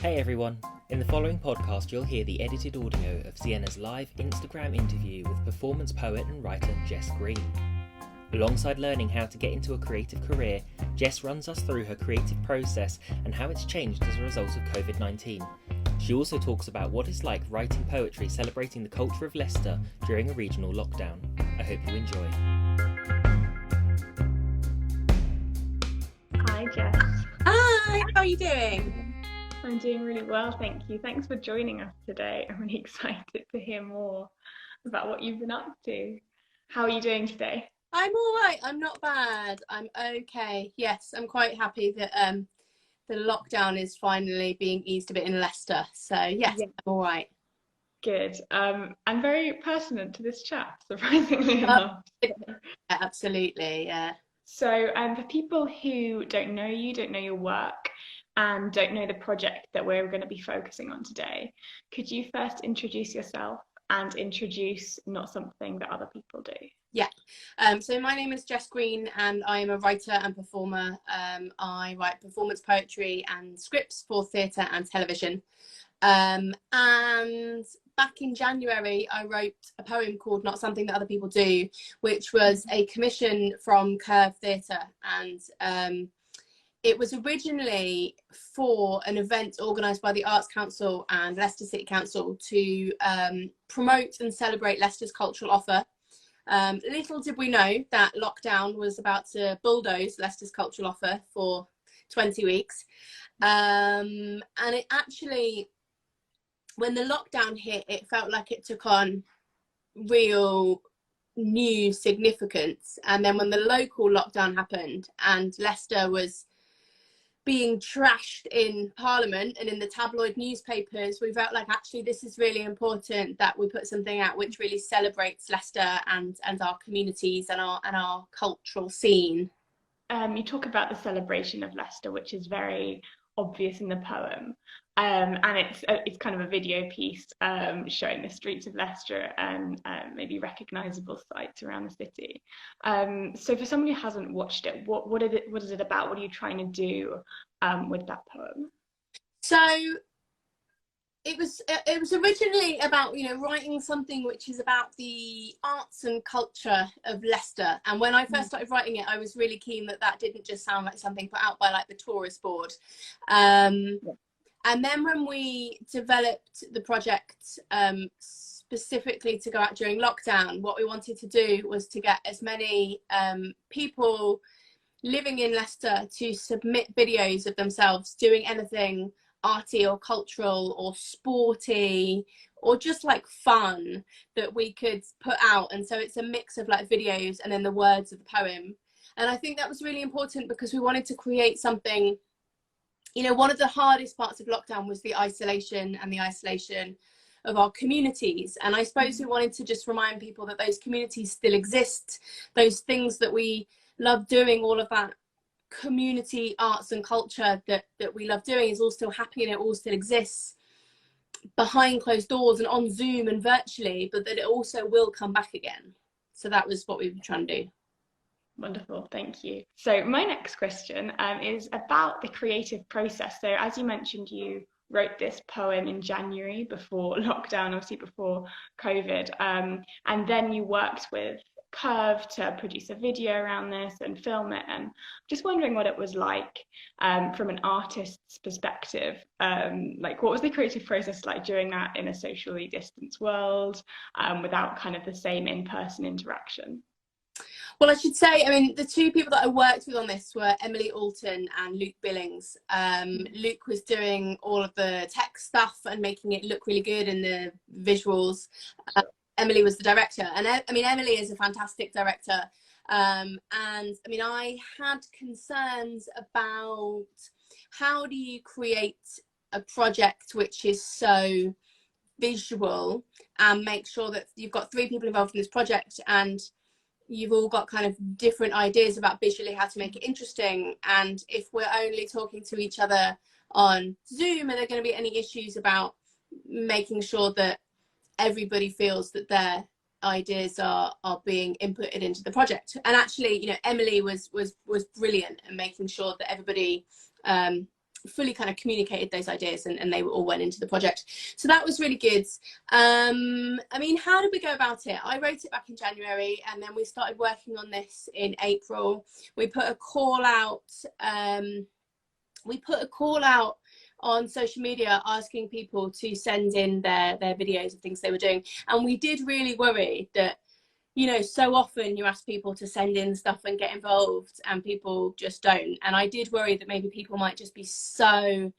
Hey everyone! In the following podcast you'll hear the edited audio of Sienna's live Instagram interview with performance poet and writer Jess Green. Alongside learning how to get into a creative career, Jess runs us through her creative process and how it's changed as a result of COVID-19. She also talks about what it's like writing poetry celebrating the culture of Leicester during a regional lockdown. I hope you enjoy. Hi Jess. Hi, how are you doing? I'm doing really well, thank you. Thanks for joining us today. I'm really excited to hear more about what you've been up to. How are you doing today? I'm all right. I'm not bad. I'm okay. Yes, I'm quite happy that the lockdown is finally being eased a bit in Leicester. So yes, Yeah. I'm all right. Good. I'm very pertinent to this chat, surprisingly enough. Absolutely, yeah. So for people who don't know you, don't know your work, and don't know the project that we're going to be focusing on today, could you first introduce yourself and introduce not something that other people do? Yeah. So my name is Jess Green and I am a writer and performer. I write performance poetry and scripts for theatre and television. And back in January, I wrote a poem called Not Something That Other People Do, which was a commission from Curve Theatre. And it was originally for an event organised by the Arts Council and Leicester City Council to promote and celebrate Leicester's cultural offer. Little did we know that lockdown was about to bulldoze Leicester's cultural offer for 20 weeks. And it actually, when the lockdown hit, it felt like it took on real new significance. And then when the local lockdown happened and Leicester was being trashed in Parliament and in the tabloid newspapers, we felt like actually this is really important that we put something out which really celebrates Leicester and our communities and our cultural scene. You talk about the celebration of Leicester, which is very obvious in the poem, and it's kind of a video piece showing the streets of Leicester and maybe recognisable sites around the city. So for somebody who hasn't watched it, what is it about? What are you trying to do with that poem? So it was originally about, writing something which is about the arts and culture of Leicester. And when I first started writing it, I was really keen that didn't just sound like something put out by like the tourist board. And then when we developed the project specifically to go out during lockdown, what we wanted to do was to get as many people living in Leicester to submit videos of themselves doing anything arty or cultural or sporty or just like fun that we could put out. And so it's a mix of like videos and then the words of the poem. And I think that was really important because we wanted to create something. One of the hardest parts of lockdown was the isolation of our communities. And I suppose we wanted to just remind people that those communities still exist, those things that we love doing, all of that community arts and culture that we love doing is all still happening and it all still exists behind closed doors and on Zoom and virtually, but that it also will come back again. So that was what we were trying to do. Wonderful, thank you. So my next question is about the creative process. So as you mentioned, you wrote this poem in January before lockdown, obviously before COVID, and then you worked with Curve to produce a video around this and film it. And just wondering what it was like from an artist's perspective. Like, what was the creative process like during that in a socially distanced world without kind of the same in-person interaction? Well, I should say, the two people that I worked with on this were Emily Alton and Luke Billings. Luke was doing all of the tech stuff and making it look really good in the visuals. Emily was the director. And Emily is a fantastic director. And I had concerns about how do you create a project which is so visual and make sure that you've got three people involved in this project and you've all got kind of different ideas about visually how to make it interesting. And if we're only talking to each other on Zoom, are there going to be any issues about making sure that everybody feels that their ideas are being inputted into the project? And actually, Emily was brilliant in making sure that everybody fully kind of communicated those ideas, and they all went into the project. So that was really good. I mean, how did we go about it? I wrote it back in January, and then we started working on this in April. We put a call out. On social media asking people to send in their videos of things they were doing. And we did really worry that, you know, so often you ask people to send in stuff and get involved and people just don't. And I did worry that maybe people might just be so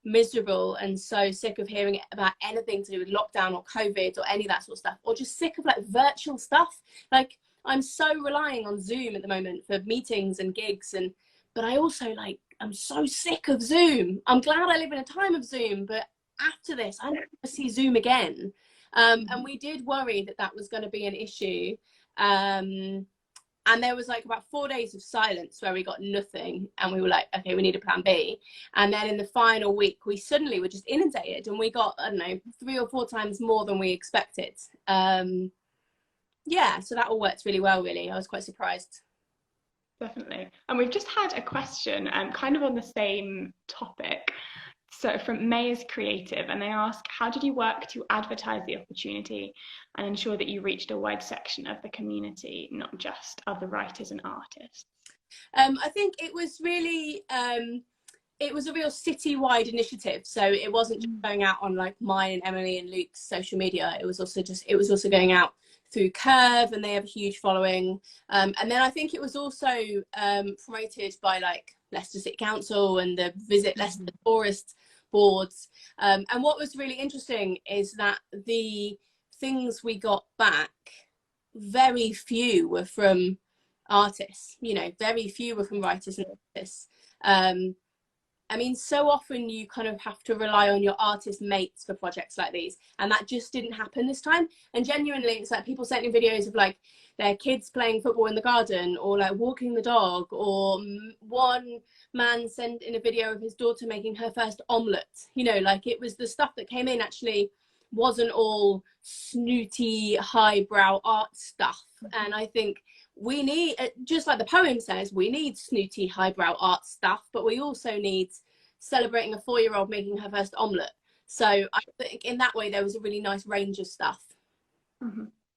miserable and so sick of hearing about anything to do with lockdown or COVID or any of that sort of stuff, or just sick of like virtual stuff. Like, I'm so relying on Zoom at the moment for meetings and gigs, but I also I'm so sick of Zoom. I'm glad I live in a time of Zoom, but after this, I never see Zoom again. And we did worry that that was going to be an issue. And there was like about 4 days of silence where we got nothing. And we were like, okay, we need a plan B. And then in the final week, we suddenly were just inundated, and we got, I don't know, 3 or 4 times more than we expected. Yeah, so that all worked really well, really. I was quite surprised. Definitely. And we've just had a question kind of on the same topic. So from May's Creative, and they ask, how did you work to advertise the opportunity and ensure that you reached a wide section of the community, not just other writers and artists? I think it was really, it was a real citywide initiative. So it wasn't just going out on like mine and Emily and Luke's social media. It was also going out through Curve, and they have a huge following. And then I think it was also promoted by like Leicester City Council and the Visit Leicester Tourist boards. And what was really interesting is that the things we got back, very few were from artists, you know, very few were from writers and artists. I mean, so often you kind of have to rely on your artist mates for projects like these, and that just didn't happen this time. And genuinely, it's like people sent in videos of like their kids playing football in the garden, or like walking the dog, or one man sent in a video of his daughter making her first omelette. You know, like, it was the stuff that came in actually wasn't all snooty highbrow art stuff. And I think we need, just like the poem says, we need snooty highbrow art stuff, but we also need celebrating a 4-year-old making her first omelette. So I think in that way there was a really nice range of stuff.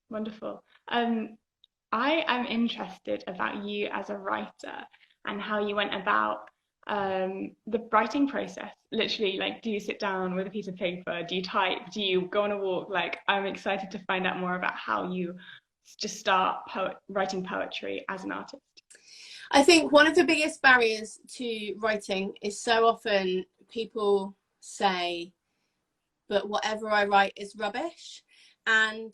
Wonderful. I am interested about you as a writer and how you went about the writing process. Literally, like, do you sit down with a piece of paper? Do you type? Do you go on a walk? Like, I'm excited to find out more about how you just start writing poetry as an artist. I think one of the biggest barriers to writing is so often people say, but whatever I write is rubbish. And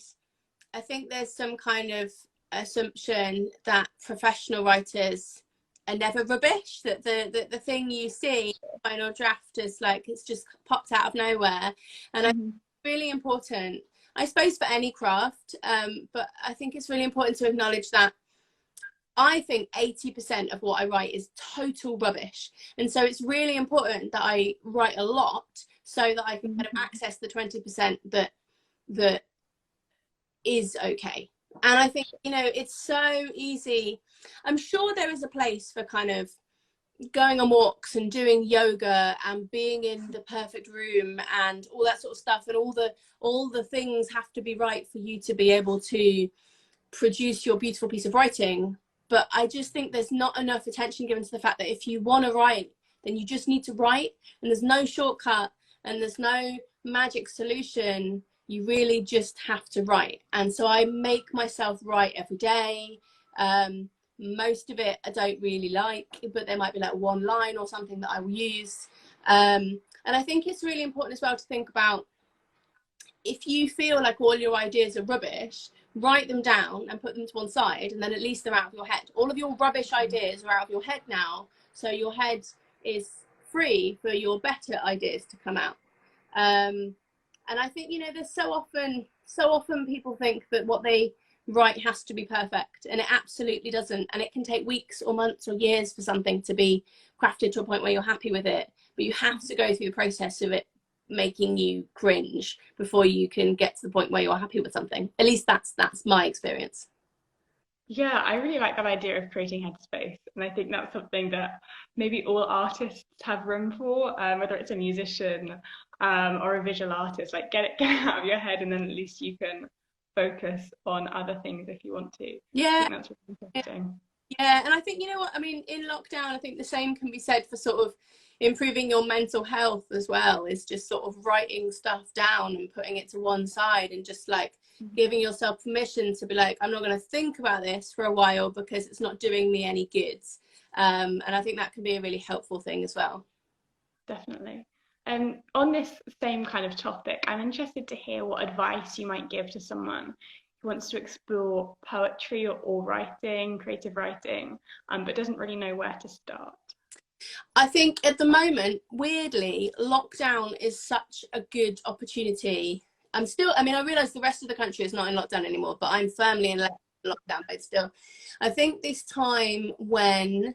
I think there's some kind of assumption that professional writers are never rubbish, that the thing you see, final draft, is like, it's just popped out of nowhere. And I think it's really important, I suppose, for any craft, but I think it's really important to acknowledge that I think 80% of what I write is total rubbish. And so it's really important that I write a lot so that I can kind of access the 20% that is okay. And I think, you know, it's so easy. I'm sure there is a place for kind of going on walks and doing yoga and being in the perfect room and all that sort of stuff, and all the things have to be right for you to be able to produce your beautiful piece of writing. But I just think there's not enough attention given to the fact that if you want to write, then you just need to write, and there's no shortcut and there's no magic solution. You really just have to write. And so I make myself write every day. Most of it I don't really like, but there might be like one line or something that I will use. And I think it's really important as well to think about, if you feel like all your ideas are rubbish, write them down and put them to one side, and then at least they're out of your head. All of your rubbish ideas are out of your head now, so your head is free for your better ideas to come out. And I think, you know, there's so often people think that what they write has to be perfect, and it absolutely doesn't. And it can take weeks or months or years for something to be crafted to a point where you're happy with it, but you have to go through the process of it making you cringe before you can get to the point where you're happy with something. At least that's my experience. Yeah, I really like that idea of creating headspace. And I think that's something that maybe all artists have room for, whether it's a musician or a visual artist. Like get it out of your head, and then at least you can focus on other things if you want to. I Yeah. think that's really interesting. Yeah, and I think, you know what, I mean, in lockdown, I think the same can be said for sort of improving your mental health as well, is just sort of writing stuff down and putting it to one side and just like giving yourself permission to be like, I'm not going to think about this for a while because it's not doing me any good. And I think that can be a really helpful thing as well. Definitely. And on this same kind of topic, I'm interested to hear what advice you might give to someone who wants to explore poetry or writing, creative writing, but doesn't really know where to start. I think at the moment, weirdly, lockdown is such a good opportunity. I mean, I realise the rest of the country is not in lockdown anymore, but I'm firmly in lockdown, but still. I think this time when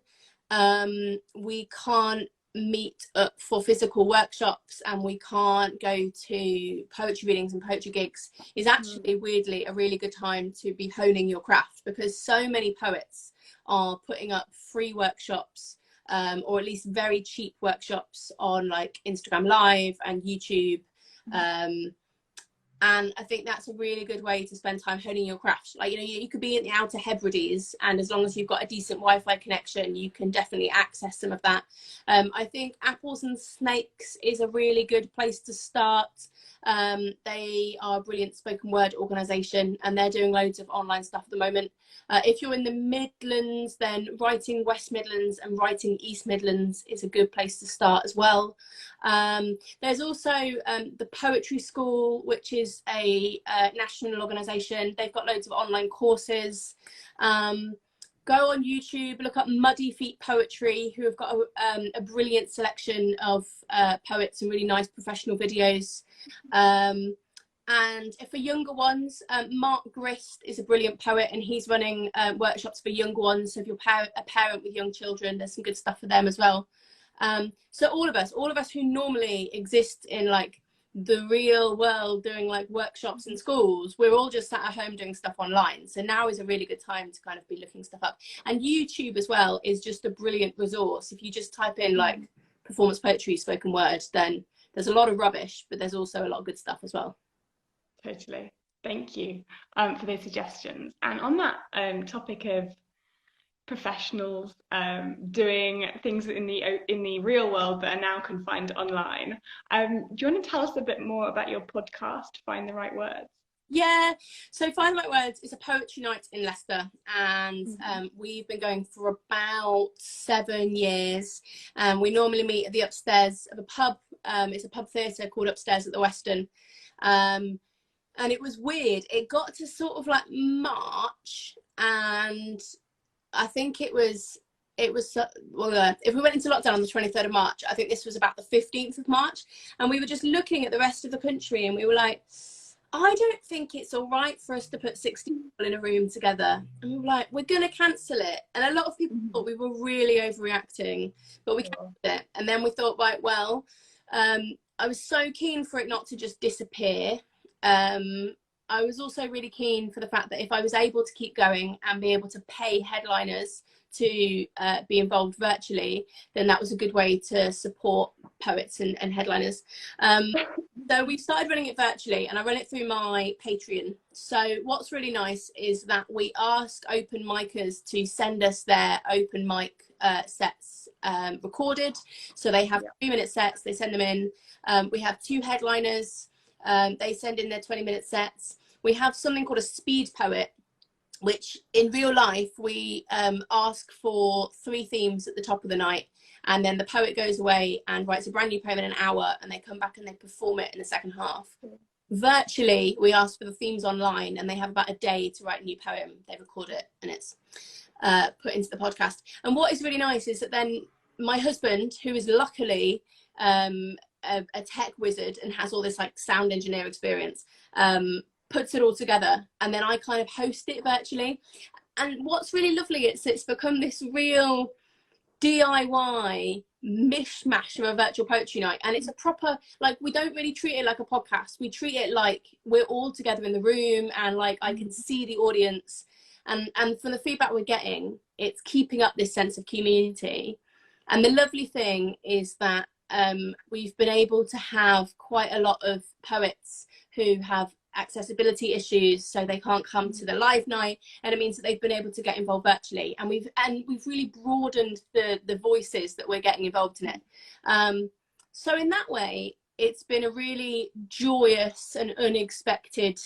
we can't meet up for physical workshops and we can't go to poetry readings and poetry gigs is actually weirdly a really good time to be honing your craft, because so many poets are putting up free workshops, or at least very cheap workshops on like Instagram Live and YouTube. And I think that's a really good way to spend time honing your craft. Like, you know, you could be in the Outer Hebrides, and as long as you've got a decent Wi-Fi connection, you can definitely access some of that. I think Apples and Snakes is a really good place to start. They are a brilliant spoken word organisation, and they're doing loads of online stuff at the moment. If you're in the Midlands, then Writing West Midlands and Writing East Midlands is a good place to start as well. There's also the Poetry School, which is a national organisation. They've got loads of online courses. Go on YouTube, look up Muddy Feet Poetry, who have got a brilliant selection of poets and really nice professional videos. And for younger ones, Mark Grist is a brilliant poet, and he's running workshops for younger ones. So if you're a parent with young children, there's some good stuff for them as well. So all of us who normally exist in like the real world doing like workshops in schools, we're all just sat at home doing stuff online. So now is a really good time to kind of be looking stuff up. And YouTube as well is just a brilliant resource. If you just type in like performance poetry, spoken word, then there's a lot of rubbish, but there's also a lot of good stuff as well. Totally. Thank you for those suggestions. And on that topic of professionals doing things in the real world that are now confined online, do you want to tell us a bit more about your podcast, Find the Right Words? Yeah, so Find the Right Words is a poetry night in Leicester, and we've been going for about 7 years. We normally meet at the upstairs of a pub. It's a pub theatre called Upstairs at the Western. And it was weird. It got to sort of like March, and I think it was well, if we went into lockdown on the 23rd of March, I think this was about the 15th of March, and we were just looking at the rest of the country, and we were like, I don't think it's all right for us to put 60 people in a room together. And we were like, we're going to cancel it. And a lot of people thought we were really overreacting, but we cancelled it. And then we thought, right, well, I was so keen for it not to just disappear. I was also really keen for the fact that if I was able to keep going and be able to pay headliners to be involved virtually, then that was a good way to support poets and headliners. So we started running it virtually, and I run it through my Patreon. So what's really nice is that we ask open micers to send us their open mic sets recorded. So they have 3-minute sets, they send them in. We have 2 headliners. They send in their 20-minute sets. We have something called a speed poet, which in real life we ask for 3 themes at the top of the night, and then the poet goes away and writes a brand new poem in an hour, and they come back and they perform it in the second half. Virtually, we ask for the themes online, and they have about a day to write a new poem. They record it, and it's put into the podcast. And what is really nice is that then my husband, who is luckily a tech wizard and has all this like sound engineer experience, puts it all together, and then I kind of host it virtually. And what's really lovely is it's become this real DIY mishmash of a virtual poetry night, and it's a proper, like, we don't really treat it like a podcast. We treat it like we're all together in the room, and like I can see the audience, And from the feedback we're getting, it's keeping up this sense of community. And the lovely thing is that we've been able to have quite a lot of poets who have accessibility issues, so they can't come to the live night, and it means that they've been able to get involved virtually, and we've really broadened the voices that we're getting involved in it. So in that way, it's been a really joyous and unexpected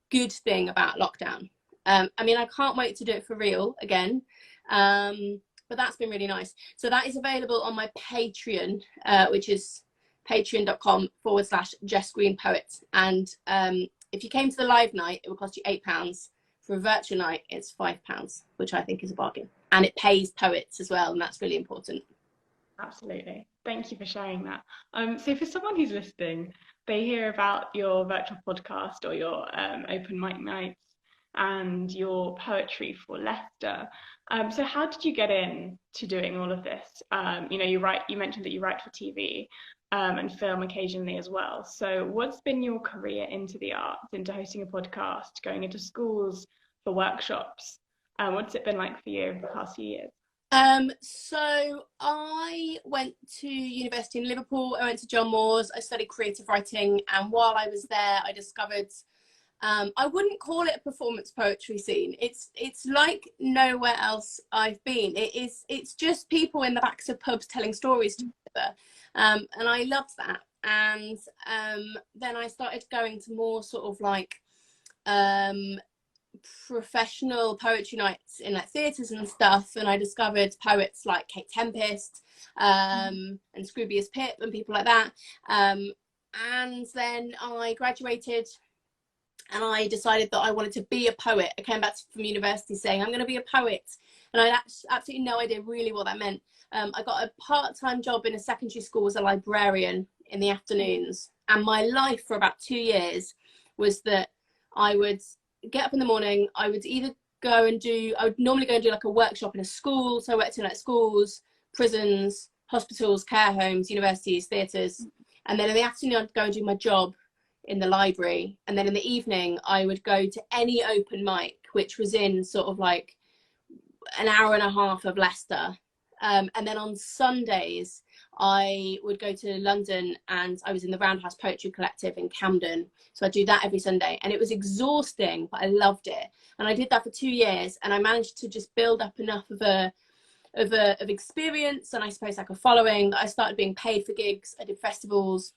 good thing about lockdown. I mean, I can't wait to do it for real again, but that's been really nice. So that is available on my Patreon, which is patreon.com/Jess Green Poet. And if you came to the live night, it would cost you £8. For a virtual night, it's £5, which I think is a bargain. And it pays poets as well, and that's really important. Absolutely. Thank you for sharing that. So for someone who's listening, they hear about your virtual podcast or your open mic nights and your poetry for Leicester. So how did you get into doing all of this? You mentioned that you write for TV and film occasionally as well. So what's been your career into the arts, into hosting a podcast, going into schools for workshops? What's it been like for you over the past few years? So I went to university in Liverpool. I went to John Moores. I studied creative writing, and while I was there, I discovered I wouldn't call it a performance poetry scene. It's like nowhere else I've been. It's just people in the backs of pubs telling stories together, and I loved that. And then I started going to more sort of like professional poetry nights in like theatres and stuff, and I discovered poets like Kate Tempest and Scroobius Pip and people like that, and then I graduated and I decided that I wanted to be a poet. I came back from university saying I'm going to be a poet, and I had absolutely no idea really what that meant. I got a part-time job in a secondary school as a librarian in the afternoons, and my life for about 2 years was that I would get up in the morning, I would normally go and do like a workshop in a school. So I worked in like schools, prisons, hospitals, care homes, universities, theatres. And then in the afternoon, I'd go and do my job in the library. And then in the evening, I would go to any open mic, which was in sort of like an hour and a half of Leicester. And then on Sundays, I would go to London, and I was in the Roundhouse Poetry Collective in Camden. So I do that every Sunday, and it was exhausting, but I loved it. And I did that for 2 years, and I managed to just build up enough of experience, and I suppose like a following, that I started being paid for gigs. I did festivals.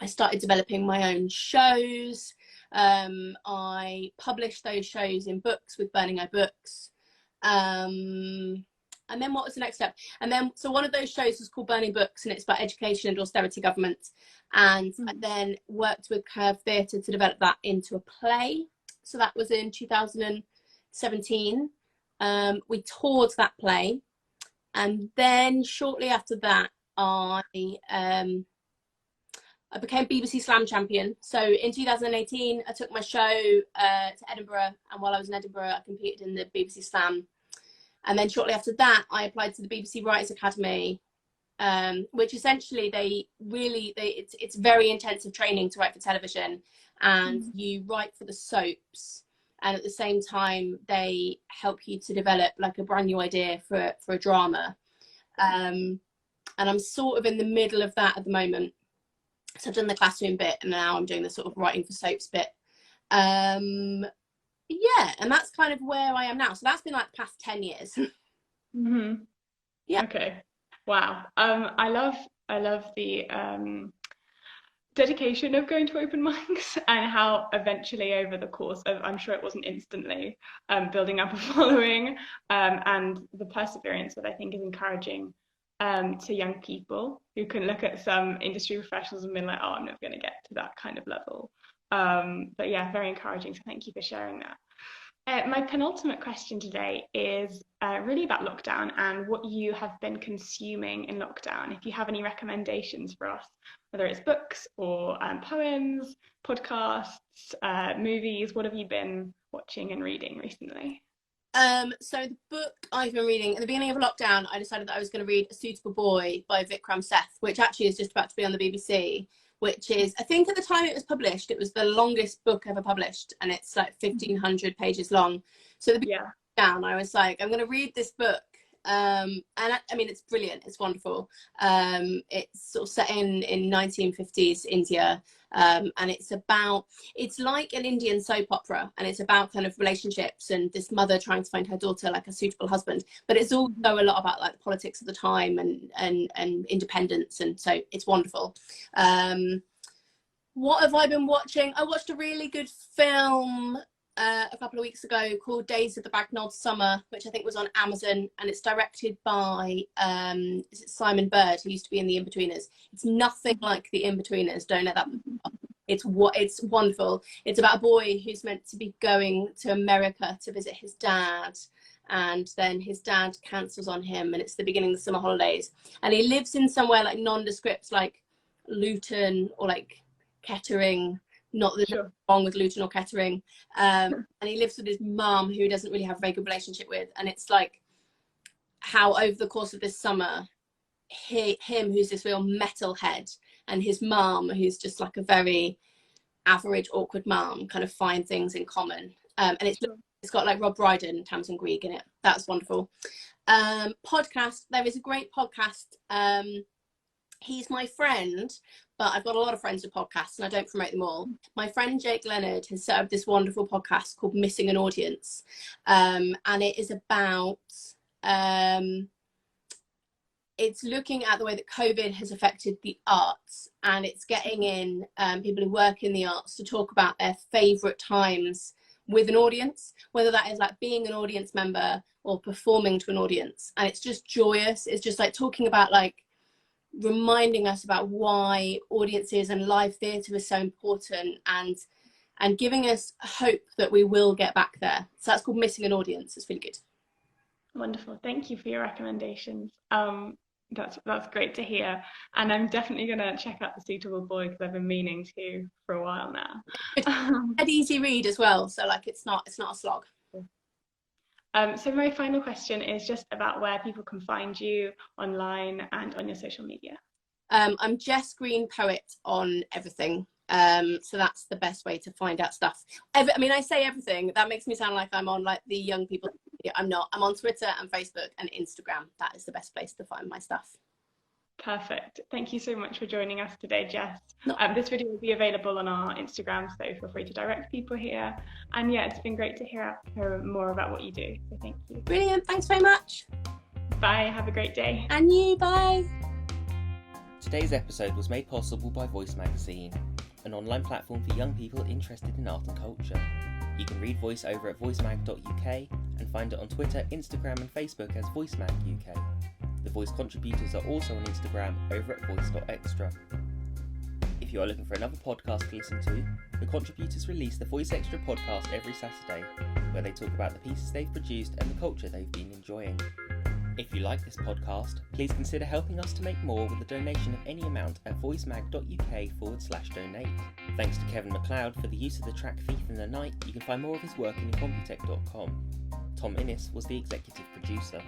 I started developing my own shows. I published those shows in books with Burning Eye Books. And then what was the next step? And then, so one of those shows was called Burning Books, and it's about education and austerity government. And I then worked with Curve Theatre to develop that into a play. So that was in 2017. We toured that play. And then shortly after that, I became BBC Slam champion. So in 2018, I took my show to Edinburgh. And while I was in Edinburgh, I competed in the BBC Slam. And then shortly after that, I applied to the BBC Writers Academy, which essentially it's very intensive training to write for television, and you write for the soaps, and at the same time they help you to develop like a brand new idea for a drama. And I'm sort of in the middle of that at the moment. So I've done the classroom bit, and now I'm doing the sort of writing for soaps bit. Yeah, and that's kind of where I am now. So that's been like the past 10 years. Yeah. Okay. Wow. I love the dedication of going to open mics, and how eventually over the course of, I'm sure it wasn't instantly, building up a following, and the perseverance that I think is encouraging to young people who can look at some industry professionals and be like, oh, I'm never going to get to that kind of level. But yeah, very encouraging. So thank you for sharing that. My penultimate question today is really about lockdown and what you have been consuming in lockdown. If you have any recommendations for us, whether it's books or poems, podcasts, movies, what have you been watching and reading recently? So the book I've been reading at the beginning of lockdown, I decided that I was going to read A Suitable Boy by Vikram Seth, which actually is just about to be on the BBC. Which is, I think at the time it was published, it was the longest book ever published, and it's like 1,500 pages long. So the beginning down, I was like, I'm going to read this book. And I mean, it's brilliant. It's wonderful. It's sort of set in 1950s India. And it's like an Indian soap opera, and it's about kind of relationships and this mother trying to find her daughter like a suitable husband, but it's also a lot about like the politics of the time and independence, and so it's wonderful. What have I been watching? I watched a really good film a couple of weeks ago called Days of the Bagnod Summer, which I think was on Amazon, and it's directed by is it Simon Bird, who used to be in The Inbetweeners. It's nothing like The Inbetweeners, don't let that it's wonderful. It's about a boy who's meant to be going to America to visit his dad, and then his dad cancels on him, and it's the beginning of the summer holidays, and he lives in somewhere like nondescript, like Luton or like Kettering. Not that there's wrong with Luton or Kettering. And he lives with his mum, who he doesn't really have a very good relationship with. And it's like how over the course of this summer, him, who's this real metalhead, and his mum, who's just like a very average, awkward mum, kind of find things in common. And it's got like Rob Brydon and Tamsin Greig in it. That's wonderful. Podcast. There is a great podcast. He's my friend, but I've got a lot of friends with podcasts and I don't promote them all. My friend Jake Leonard has set up this wonderful podcast called Missing an Audience. And it is about, it's looking at the way that COVID has affected the arts, and it's getting in people who work in the arts to talk about their favourite times with an audience, whether that is like being an audience member or performing to an audience. And it's just joyous. It's just like talking about like, reminding us about why audiences and live theatre is so important, and giving us hope that we will get back there. So that's called Missing an Audience. It's really good. Wonderful. Thank you for your recommendations. That's great to hear, and I'm definitely gonna check out The Suitable Boy because I've been meaning to for a while now. It's an easy read as well, so like it's not a slog. So my final question is just about where people can find you online and on your social media. I'm Jess Green Poet on everything. So that's the best way to find out stuff. I mean, I say everything. That makes me sound like I'm on like the young people. I'm not. I'm on Twitter and Facebook and Instagram. That is the best place to find my stuff. Perfect. Thank you so much for joining us today, Jess. This video will be available on our Instagram, so feel free to direct people here. And yeah, it's been great to hear more about what you do. So thank you. Brilliant. Thanks very much. Bye. Have a great day. And you. Bye. Today's episode was made possible by Voice Magazine, an online platform for young people interested in art and culture. You can read Voice over at voicemag.uk and find it on Twitter, Instagram and Facebook as VoiceMagUK. The Voice contributors are also on Instagram over at voice.extra. If you are looking for another podcast to listen to, the contributors release the Voice Extra podcast every Saturday, where they talk about the pieces they've produced and the culture they've been enjoying. If you like this podcast, please consider helping us to make more with a donation of any amount at voicemag.uk/donate. Thanks to Kevin MacLeod for the use of the track Thief in the Night. You can find more of his work in incompetech.com. Tom Inniss was the executive producer.